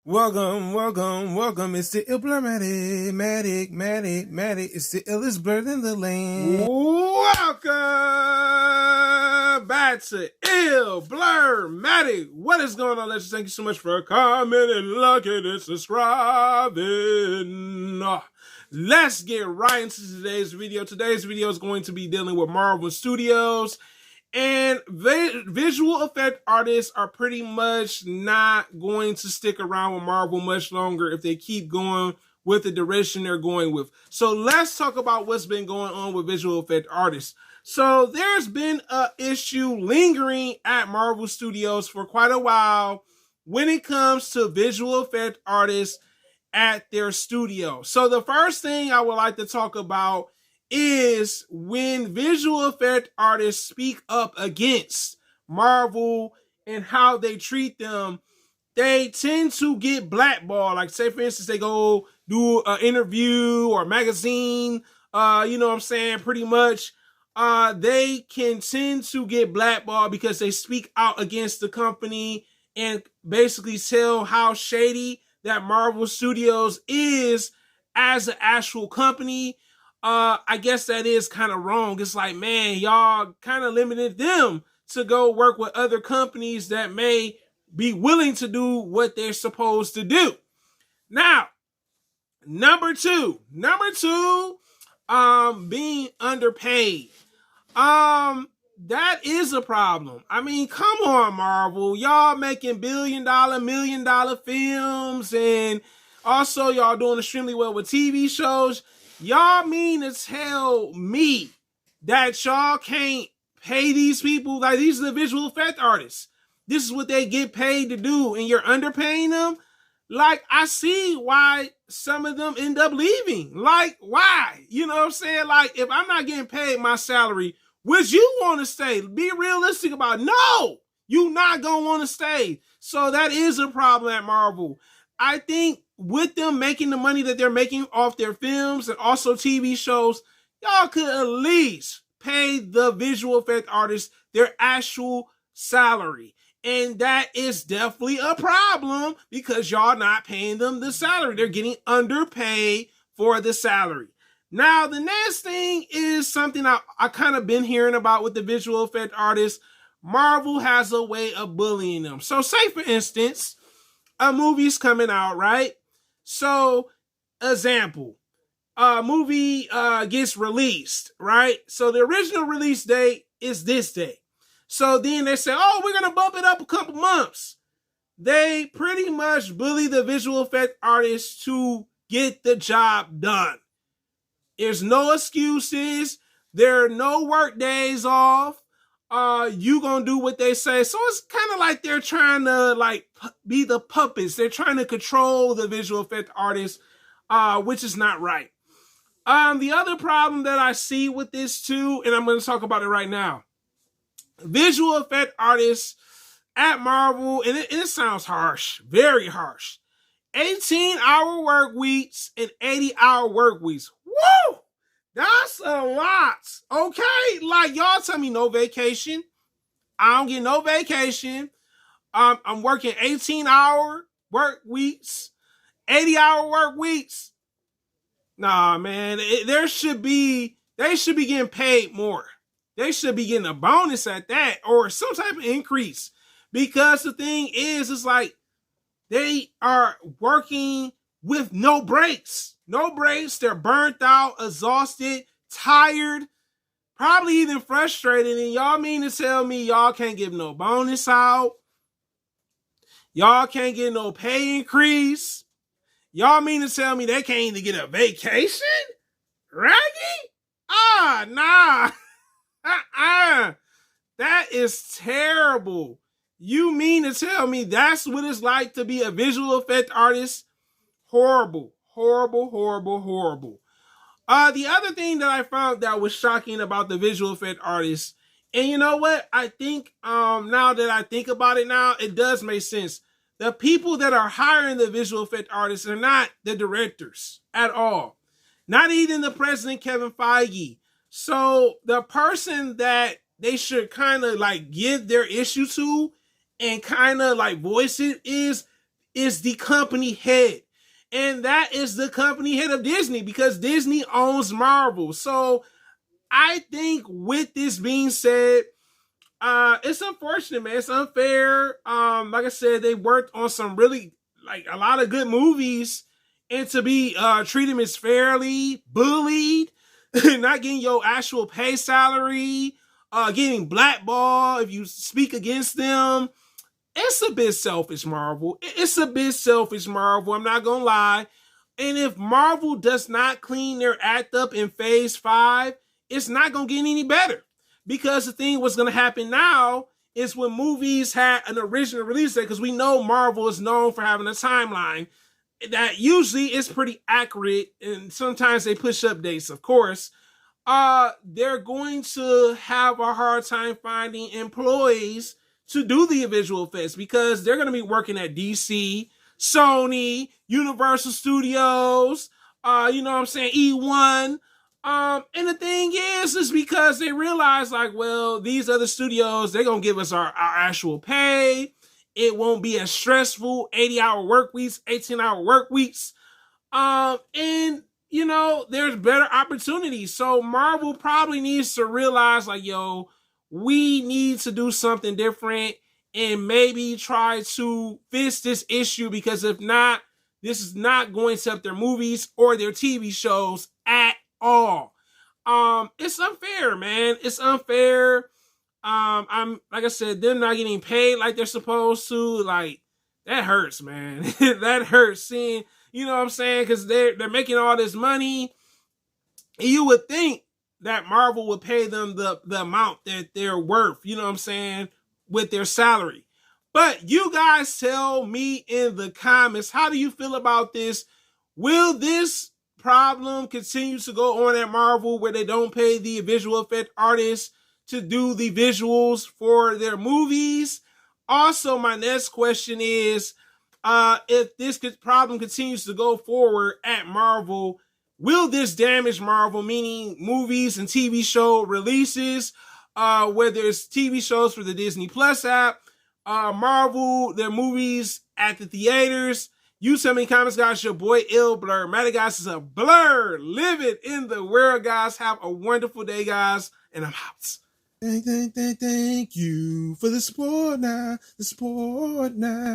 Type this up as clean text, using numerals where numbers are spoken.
Welcome. It's the Illblurmatic, Matic. It's the illest bird in the land. Welcome back to Illblurmatic. What is going on, legends? Thank you so much for commenting, liking, and subscribing. Let's get right into today's video. Today's video is going to be dealing with Marvel Studios. And visual effect artists are pretty much not going to stick around with Marvel much longer if they keep going with the direction they're going with. So let's talk about what's been going on with visual effect artists. So there's been an issue lingering at Marvel Studios for quite a while when it comes to visual effect artists at their studio. So the first thing I would like to talk about is when visual effect artists speak up against Marvel and how they treat them, they tend to get blackballed. Like, say, for instance, they go do an interview or magazine, you know what I'm saying, pretty much. They can tend to get blackballed because they speak out against the company and basically tell how shady that Marvel Studios is as an actual company. I guess that is kind of wrong. It's like, man, y'all kind of limited them to go work with other companies that may be willing to do what they're supposed to do. Now, number two, being underpaid. That is a problem. I mean, come on, Marvel. Y'all making $1 million films, and also y'all doing extremely well with TV shows. Y'all mean to tell me that y'all can't pay these people? Like, these are the visual effect artists. This is what they get paid to do, and you're underpaying them? Like, I see why some of them end up leaving. Like, why? You know what I'm saying? Like, if I'm not getting paid my salary, would you want to stay? Be realistic about it. No, you're not going to want to stay. So that is a problem at Marvel. I think with them making the money that they're making off their films and also TV shows, y'all could at least pay the visual effect artists their actual salary. And that is definitely a problem because y'all not paying them the salary. They're getting underpaid for the salary. Now, the next thing is something I kind of been hearing about with the visual effect artists. Marvel has a way of bullying them. So say, for instance, a movie's coming out, right? So, example, a movie gets released, right? So the original release date is this day. So then they say, oh, we're going to bump it up a couple months. They pretty much bully the visual effect artists to get the job done. There's no excuses. There are no work days off. You gonna do what they say. So it's kind of like they're trying to like be the puppets. They're trying to control the visual effect artists, which is not right. The other problem that I see with this too, and I'm going to talk about it right now. Visual effect artists at Marvel, and it sounds harsh, very harsh. 18-hour work weeks and 80-hour work weeks. Woo! That's a lot. Okay? Like, y'all tell me no vacation. I don't get no vacation. I'm working 18-hour work weeks, 80-hour work weeks. Nah, man. They should be getting paid more. They should be getting a bonus at that or some type of increase. Because the thing is, it's like they are working with no breaks. No breaks. They're burnt out, exhausted, tired, probably even frustrated. And y'all mean to tell me y'all can't give no bonus out? Y'all can't get no pay increase? Y'all mean to tell me they can't even get a vacation? Raggy? Nah. That is terrible. You mean to tell me that's what it's like to be a visual effect artist? Horrible. The other thing that I found that was shocking about the visual effect artists, and you know what? I think now that I think about it now, it does make sense. The people that are hiring the visual effect artists are not the directors at all. Not even the president, Kevin Feige. So the person that they should kind of like give their issue to and kind of like voice it is is the company head. And that is the company head of Disney, because Disney owns Marvel. So I think with this being said, it's unfortunate, man. It's unfair. Like I said, they worked on some really, like, a lot of good movies, and to be treated fairly, bullied, not getting your actual pay salary, getting blackballed if you speak against them. It's a bit selfish, Marvel. It's a bit selfish, Marvel. I'm not gonna lie. And if Marvel does not clean their act up in Phase 5, it's not gonna get any better. Because the thing what's gonna happen now is when movies had an original release date, because we know Marvel is known for having a timeline that usually is pretty accurate, and sometimes they push up dates, of course. They're going to have a hard time finding employees to do the visual effects, because they're going to be working at DC, Sony, Universal Studios, you know what I'm saying, E1. And the thing is because they realize, like, well, these other studios, they're going to give us our actual pay. It won't be as stressful, 80-hour work weeks, 18-hour work weeks. And, you know, there's better opportunities. So Marvel probably needs to realize, like, yo, we need to do something different and maybe try to fix this issue, because if not, this is not going to help their movies or their TV shows at all. It's unfair, man. It's unfair. I'm, like I said, them not getting paid like they're supposed to. Like, that hurts, man. That hurts seeing, you know what I'm saying? Because they're making all this money. And you would think that Marvel would pay them the amount that they're worth, you know what I'm saying, with their salary. But you guys tell me in the comments, how do you feel about this? Will this problem continue to go on at Marvel, where they don't pay the visual effect artists to do the visuals for their movies? Also, my next question is, if this problem continues to go forward at Marvel, will this damage Marvel, meaning movies and TV show releases, whether it's TV shows for the Disney Plus app, Marvel, their movies at the theaters? You tell me in comments, guys. Your boy Ill Blur. Matter, guys, is a blur. Live it in the world, guys. Have a wonderful day, guys. And I'm out. Thank you for the support now. The support now.